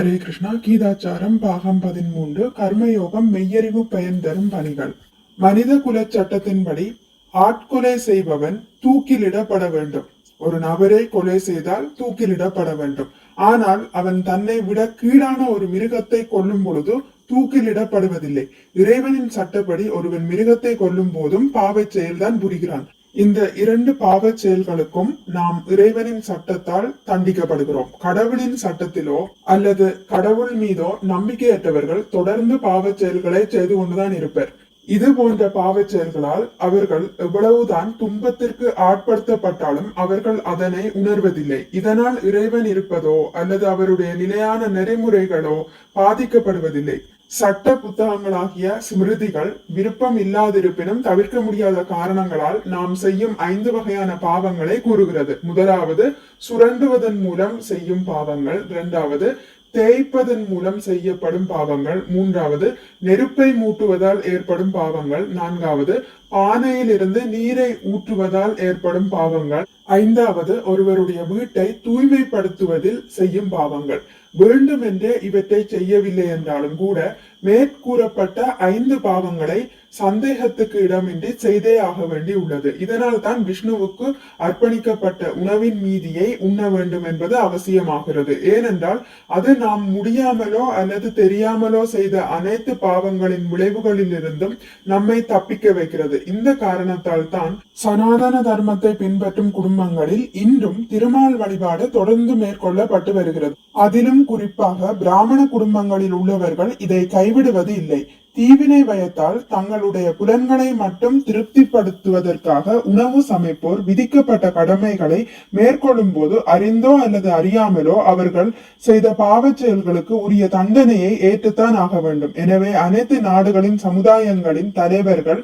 ஹரே கிருஷ்ணா. கீதாச்சாரம் பாகம் 13. கர்மயோகம் மெய்யறிவு பயன் தரும் பணிகள். மனித குல சட்டத்தின்படி ஆட்கொலை செய்பவன் தூக்கிலிடப்பட வேண்டும். ஒரு நபரை கொலை செய்தால் தூக்கிலிடப்பட வேண்டும். ஆனால் அவன் தன்னை விட கீழான ஒரு மிருகத்தை கொல்லும் பொழுது தூக்கிலிடப்படுவதில்லை. இறைவனின் சட்டப்படி ஒருவன் மிருகத்தை கொல்லும் போதும் பாவச் செயல்தான் புரிகிறான். இந்த இரண்டு பாவச் செயல்களுக்கும் நாம் இறைவனின் சட்டத்தால் தண்டிக்கப்படுகிறோம். கடவுளின் சட்டத்திலோ அல்லது கடவுள் மீதோ நம்பிக்கையற்றவர்கள் தொடர்ந்து பாவச் செயல்களை செய்து கொண்டுதான் இருப்பர். இது போன்ற பாவச் செயல்களால் அவர்கள் எவ்வளவுதான் துன்பத்திற்கு ஆட்படுத்தப்பட்டாலும் அவர்கள் அதனை உணர்வதில்லை. இதனால் இறைவன் இருப்பதோ அல்லது அவருடைய நிலையான நெறிமுறைகளோ பாதிக்கப்படுவதில்லை. சட்ட புத்தகங்களாகிய ஸ்மிருதிகள் விருப்பம் இல்லாதிருப்பினும் தவிர்க்க முடியாத காரணங்களால் நாம் செய்யும் 5 வகையான பாவங்களை கூறுகிறது. முதலாவது சுரண்டுவதன் மூலம் செய்யும் பாவங்கள், இரண்டாவது தேய்ப்பதன் மூலம் செய்யப்படும் பாவங்கள், மூன்றாவது நெருப்பை மூட்டுவதால் ஏற்படும் பாவங்கள், நான்காவது பானையிலிருந்து நீரை ஊற்றுவதால் ஏற்படும் பாவங்கள், ஐந்தாவது ஒருவருடைய வீட்டை தூய்மைப்படுத்துவதில் செய்யும் பாவங்கள். வேண்டுமென்றே இவற்றை செய்யவில்லை என்றாலும் கூட மேற்கூறப்பட்ட 5 பாவங்களை சந்தேகத்துக்கு இடமின்றி செய்தே ஆக வேண்டி உள்ளது. இதனால் தான் விஷ்ணுவுக்கு அர்ப்பணிக்கப்பட்ட உணவின் மீதியை உண்ண வேண்டும் என்பது அவசியமாகிறது. ஏனென்றால் அது நாம் முடியாமலோ அல்லது தெரியாமலோ செய்த அனைத்து பாவங்களின் விளைவுகளில் இருந்தும் நம்மை தப்பிக்க வைக்கிறது. இந்த காரணத்தால் தான் சனாதன தர்மத்தை பின்பற்றும் குடும்பங்களில் இன்றும் திருமால் வழிபாடு தொடர்ந்து மேற்கொள்ளப்பட்டு வருகிறது. அதிலும் குறிப்பாக பிராமண குடும்பங்களில் உள்ளவர்கள் இதை கைவிடுவது இல்லை. தீவினை பயத்தால் தங்களுடைய புலன்களை மட்டும் திருப்திப்படுத்துவதற்காக உணவு சமைப்போர் விதிக்கப்பட்ட கடமைகளை மேற்கொள்ளும் போது அறிந்தோ அல்லது அறியாமலோ அவர்கள் செய்த பாவச் செயல்களுக்கு உரிய தண்டனையை ஏற்றுத்தான் ஆக வேண்டும். எனவே அனைத்து நாடுகளின் சமுதாயங்களின் தலைவர்கள்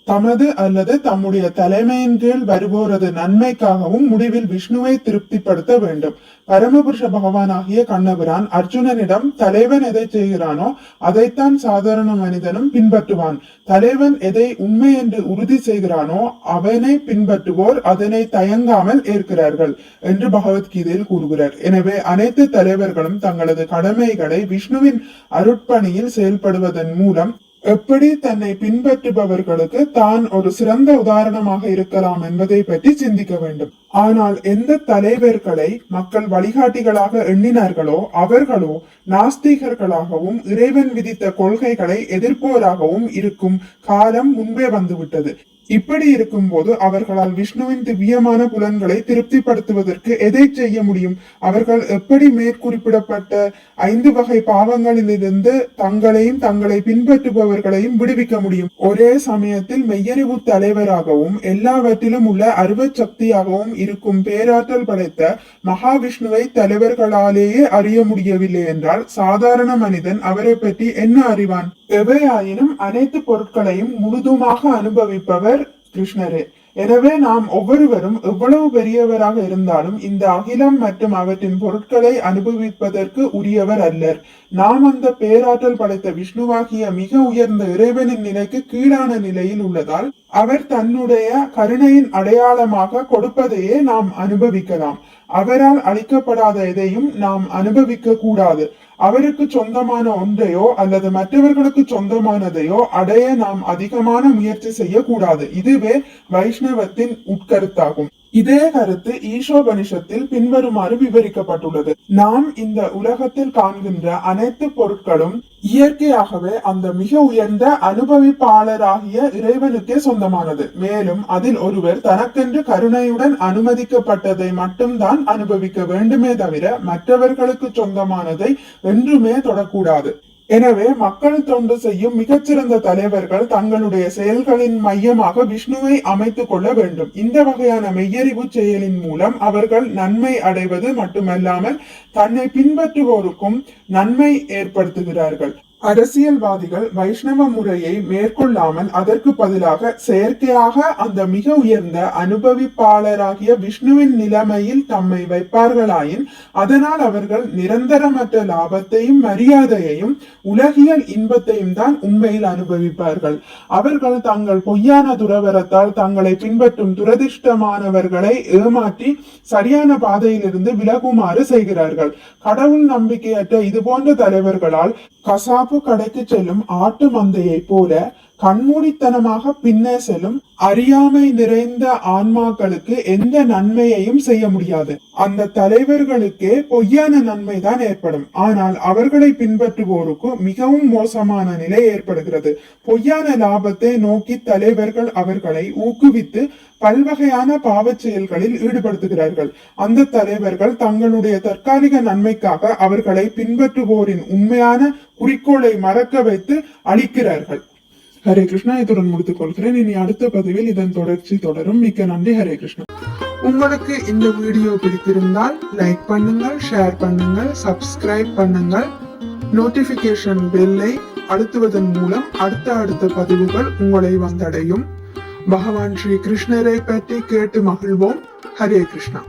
தமது அல்லது தம்முடைய தலைமையின் கீழ் வருவோரது நன்மைக்காகவும் முடிவில் விஷ்ணுவை திருப்திப்படுத்த வேண்டும். பரமபுருஷ பகவானாகிய கண்ணபிரான் அர்ஜுனனிடம் தலைவன் எதை செய்கிறானோ அதைத்தான் சாதாரண மனிதனும் பின்பற்றுவான். தலைவன் எதை உண்மை என்று உறுதி செய்கிறானோ அவனை பின்பற்றுவோர் அதனை தயங்காமல் ஏற்கிறார்கள் என்று பகவத்கீதையில் கூறுகிறார். எனவே அனைத்து தலைவர்களும் தங்களது கடமைகளை விஷ்ணுவின் அருட்பணியில் செயல்படுவதன் மூலம் எப்படி தன்னை பின்பற்றுபவர்களுக்கு தான் ஒரு சிறந்த உதாரணமாக இருக்கலாம் என்பதை பற்றி சிந்திக்க வேண்டும். ஆனால் எந்த தலைவர்களை மக்கள் வழிகாட்டிகளாக எண்ணினார்களோ அவர்களோ நாஸ்திகர்களாகவும் இறைவன் விதித்த கொள்கைகளை எதிர்ப்போராகவும் இருக்கும் காலம் முன்பே வந்துவிட்டது. இப்படி இருக்கும் போது அவர்களால் விஷ்ணுவின் திவ்யமான புலன்களை திருப்திப்படுத்துவதற்கு எதை செய்ய முடியும்? அவர்கள் எப்படி மேற்குறிப்பிடப்பட்ட 5 வகை பாவங்களிலிருந்து தங்களையும் தங்களை பின்பற்றுபவர்களையும் விடுவிக்க முடியும்? ஒரே சமயத்தில் மெய்யறிவு தலைவராகவும் எல்லாவற்றிலும் உள்ள அருவ சக்தியாகவும் இருக்கும் பேராற்றல் படைத்த மகாவிஷ்ணுவை தலைவர்களாலேயே அறிய முடியவில்லை என்றால் சாதாரண மனிதன் அவரை பற்றி என்ன அறிவான்? எவையாயினும் அனைத்து பொருட்களையும் முழுதுமாக அனுபவிப்பவர் கிருஷ்ணரே. எனவே நாம் ஒவ்வொருவரும் எவ்வளவு பெரியவராக இருந்தாலும் இந்த அகிலம் மற்றும் அவற்றின் பொருட்களை அனுபவிப்பதற்கு உரியவர் அல்லர். நாம் அந்த பேராற்றல் படைத்த விஷ்ணுவாகிய மிக உயர்ந்த இறைவனின் நிலைக்கு கீழான நிலையில் உள்ளதால் அவர் தன்னுடைய கருணையின் அடையாளமாக கொடுப்பதையே நாம் அனுபவிக்கலாம். அவரால் அளிக்கப்படாத எதையும் நாம் அனுபவிக்க கூடாது. அவருக்கு சொந்தமான ஒன்றையோ அல்லது மற்றவர்களுக்கு சொந்தமானதையோ அடைய நாம் அதிகமான முயற்சி செய்யக்கூடாது. இதுவே வைஷ்ணவத்தின் உட்கருத்தாகும். இதே கருத்து ஈஷோபனிஷத்தில் பின்வருமாறு விவரிக்கப்பட்டுள்ளது. நாம் இந்த உலகத்தில் காண்கின்ற அனைத்து பொருட்களும் இயற்கையாகவே அந்த மிக உயர்ந்த அனுபவிப்பாளராகிய இறைவனுக்கே சொந்தமானது. மேலும் அதில் ஒருவர் தனக்கென்று கருணையுடன் அனுமதிக்கப்பட்டதை மட்டும்தான் அனுபவிக்க வேண்டுமே தவிர மற்றவர்களுக்கு சொந்தமானதை என்றுமே தொடக்கூடாது. எனவே மக்கள் தொண்டு செய்யும் மிகச்சிறந்த தலைவர்கள் தங்களுடைய செயல்களின் மையமாக விஷ்ணுவை அமைத்துக் கொள்ள வேண்டும். இந்த வகையான மெய்யறிவு செயலின் மூலம் அவர்கள் நன்மை அடைவது மட்டுமல்லாமல் தன்னை பின்பற்றுவோருக்கும் நன்மை ஏற்படுத்துகிறார்கள். அரசியல்வாதிகள் வைஷ்ணவ முறையை மேற்கொள்ளாமல் அதற்கு பதிலாக செயற்கையாக அந்த மிக உயர்ந்த அனுபவிப்பாளராகிய விஷ்ணுவின் நிலைமையில் தம்மை வைப்பார்களாயின் அதனால் அவர்கள் நிரந்தரமற்ற லாபத்தையும் மரியாதையையும் உலகியல் இன்பத்தையும் தான் உண்மையில் அனுபவிப்பார்கள். அவர்கள் தங்கள் பொய்யான துறவரத்தால் தங்களை பின்பற்றும் துரதிர்ஷ்டமானவர்களை ஏமாற்றி சரியான பாதையிலிருந்து விலகுமாறு செய்கிறார்கள். கடவுள் நம்பிக்கையற்ற இது போன்ற தலைவர்களால் கசாப்பு கடைக்கு செல்லும் ஆட்டு மந்தையை போல கண்மூடித்தனமாக பின்னே செல்லும் அறியாமை நிறைந்த ஆன்மாக்களுக்கு எந்த நன்மையையும் செய்ய முடியாது. அந்த தலைவர்களுக்கே பொய்யான நன்மை தான் ஏற்படும். ஆனால் அவர்களை பின்பற்றுவோருக்கு மிகவும் மோசமான நிலை ஏற்படுகிறது. பொய்யான லாபத்தை நோக்கி தலைவர்கள் அவர்களை ஊக்குவித்து பல்வகையான பாவச் செயல்களில் ஈடுபடுத்துகிறார்கள். அந்த தலைவர்கள் தங்களுடைய தற்காலிக நன்மைக்காக அவர்களை பின்பற்றுவோரின் உண்மையான குறிக்கோளை மறக்க வைத்து அழிக்கிறார்கள். ஹரே கிருஷ்ணா. இதுடன் முடித்துக் கொள்கிறேன். இனி அடுத்த பதிவில் இதன் தொடர்ச்சி தொடரும். மிக்க நன்றி. ஹரே கிருஷ்ணா. உங்களுக்கு இந்த வீடியோ பிடித்திருந்தால் லைக் பண்ணுங்கள், ஷேர் பண்ணுங்கள், சப்ஸ்கிரைப் பண்ணுங்கள். நோட்டிபிகேஷன் பெல்லை அழுத்துவதன் மூலம் அடுத்த பதிவுகள் உங்களை வந்தடையும். பகவான் ஸ்ரீ கிருஷ்ணரை பற்றி கேட்டு மகிழ்வோம். ஹரே கிருஷ்ணா.